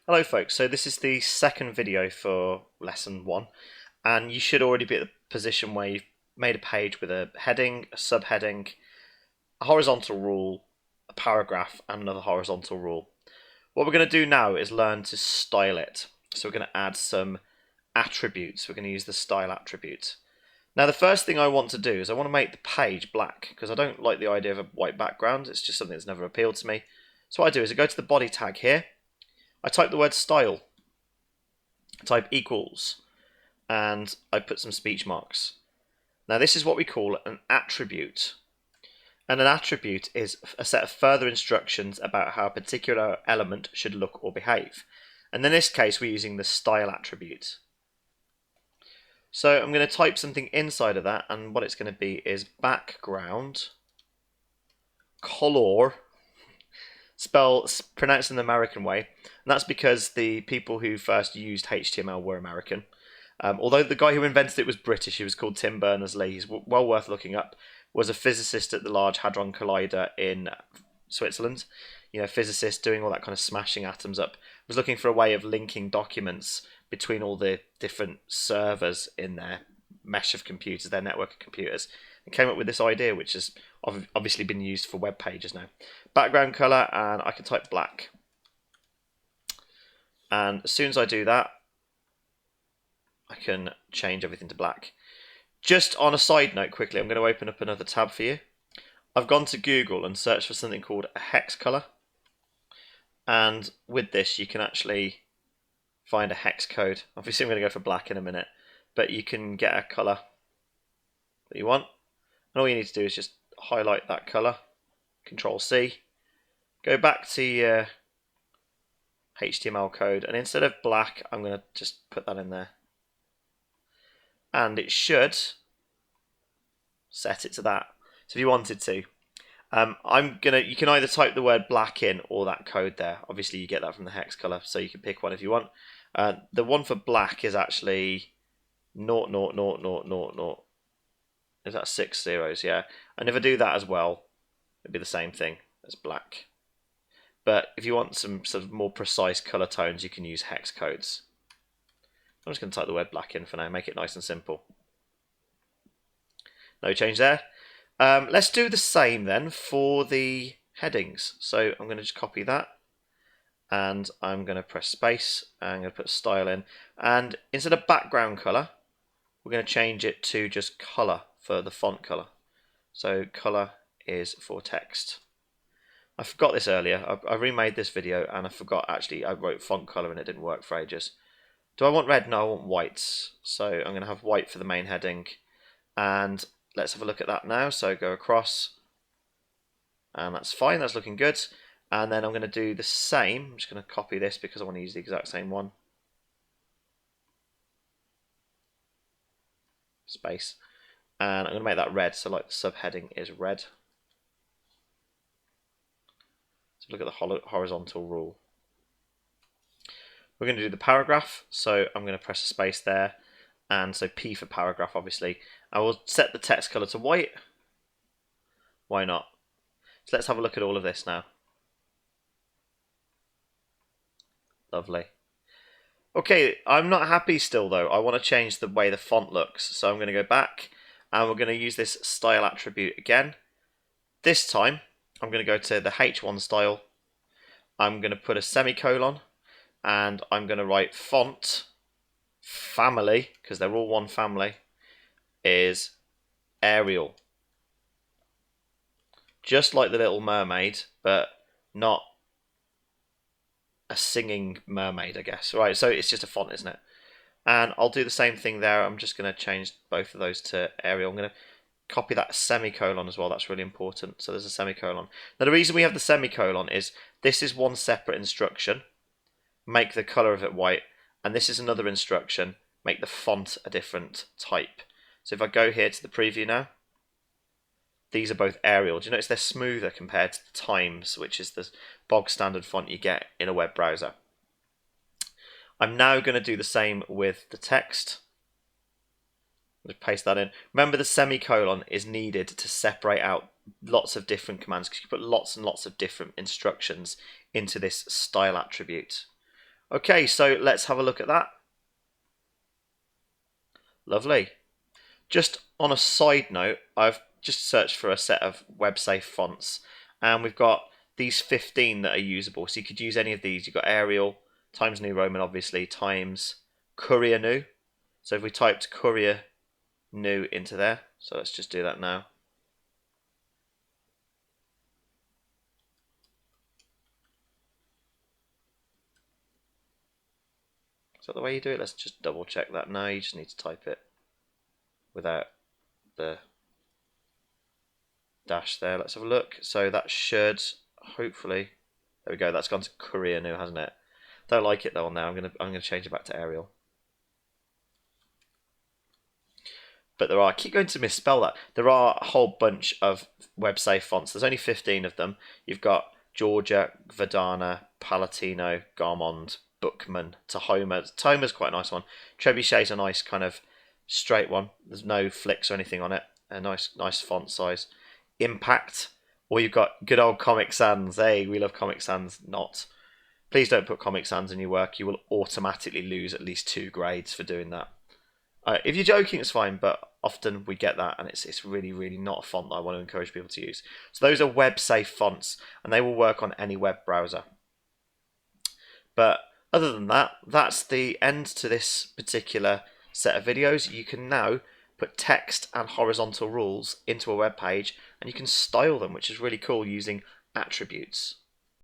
Hello folks, so this is the second video for lesson 1 and you should already be at the position where you've made a page with a heading, a subheading, a horizontal rule, a paragraph and another horizontal rule. What we're going to do now is learn to style it. So we're going to add some attributes. We're going to use the style attribute. Now the first thing I want to do is I want to make the page black because I don't like the idea of a white background. It's just something that's never appealed to me. So what I do is I go to the body tag here, I type the word style, I type equals, and I put some speech marks. Now this is what we call an attribute. And an attribute is a set of further instructions about how a particular element should look or behave. And in this case we're using the style attribute. So I'm going to type something inside of that, and what it's going to be is background color, pronounced in the American way, and that's because the people who first used HTML were American. Although the guy who invented it was British, he was called Tim Berners-Lee. He's well worth looking up. Was a physicist at the Large Hadron Collider in Switzerland. You know, physicist doing all that kind of smashing atoms up. Was looking for a way of linking documents between all the different servers in their mesh of computers, their network of computers, and came up with this idea, which has obviously been used for web pages now. Background color, and I can type black. And as soon as I do that, I can change everything to black. Just on a side note quickly, I'm going to open up another tab for you. I've gone to Google and searched for something called a hex color. And with this, you can actually find a hex code. Obviously, I'm going to go for black in a minute, but you can get a color that you want. And all you need to do is just highlight that color, Control C, go back to your HTML code, and instead of black, I'm going to just put that in there. And it should set it to that. So if you wanted to, you can either type the word black in or that code there. Obviously you get that from the hex color, so you can pick one if you want. The one for black is actually 00000. Is that 6 zeros? Yeah. And if I do that as well, it'd be the same thing as black. But if you want some sort of more precise color tones, you can use hex codes. I'm just going to type the word black in for now, make it nice and simple. No change there. Let's do the same then for the headings. So I'm going to just copy that, and I'm going to press space, and I'm going to put style in, and instead of background color, we're going to change it to just color for the font color. So color is for text. I forgot this earlier. I remade this video and I forgot actually I wrote font color and it didn't work for ages. Do I want red? No, I want white. So I'm going to have white for the main heading, and let's have a look at that now. So go across, and that's fine, that's looking good. And then I'm going to do the same. I'm just going to copy this because I want to use the exact same one. Space. And I'm going to make that red, so like the subheading is red. So look at the horizontal rule. We're going to do the paragraph, so I'm going to press a space there, and so P for paragraph obviously. I will set the text color to white. Why not? So let's have a look at all of this now. Lovely. Okay, I'm not happy still though. I want to change the way the font looks, so I'm going to go back and we're going to use this style attribute again. This time I'm going to go to the H1 style. I'm going to put a semicolon, and I'm going to write font family, because they're all one family, is Arial. Just like the Little Mermaid, but not a singing mermaid, I guess. Right, so it's just a font, isn't it? And I'll do the same thing there. I'm just going to change both of those to Arial. I'm going to copy that semicolon as well. That's really important. So there's a semicolon. Now the reason we have the semicolon is this is one separate instruction. Make the color of it white, and this is another instruction, make the font a different type. So if I go here to the preview now, these are both Arial. Do you notice they're smoother compared to the Times, which is the bog standard font you get in a web browser. I'm now going to do the same with the text. Just paste that in. Remember, the semicolon is needed to separate out lots of different commands, because you put lots and lots of different instructions into this style attribute. Okay, so let's have a look at that. Lovely. Just on a side note, I've just searched for a set of web-safe fonts, and we've got these 15 that are usable. So you could use any of these. You've got Arial, Times New Roman, obviously, Times Courier New. So if we typed Courier New into there, so let's just do that now. Is that the way you do it? Let's just double check that now. You just need to type it without the dash there. Let's have a look. So that should hopefully, there we go. That's gone to Courier New, hasn't it? Don't like it though now. I'm gonna change it back to Arial. But I keep going to misspell that. There are a whole bunch of web-safe fonts. There's only 15 of them. You've got Georgia, Verdana, Palatino, Garmond, Bookman, Tahoma. Tahoma's quite a nice one. Trebuchet's a nice kind of straight one. There's no flicks or anything on it. A nice font size. Impact. Or you've got good old Comic Sans. Hey, we love Comic Sans. Not. Please don't put Comic Sans in your work. You will automatically lose at least 2 grades for doing that. If you're joking, it's fine, but often we get that, and it's really, really not a font that I want to encourage people to use. So those are web-safe fonts, and they will work on any web browser. But other than that, that's the end to this particular set of videos. You can now put text and horizontal rules into a web page, and you can style them, which is really cool using attributes.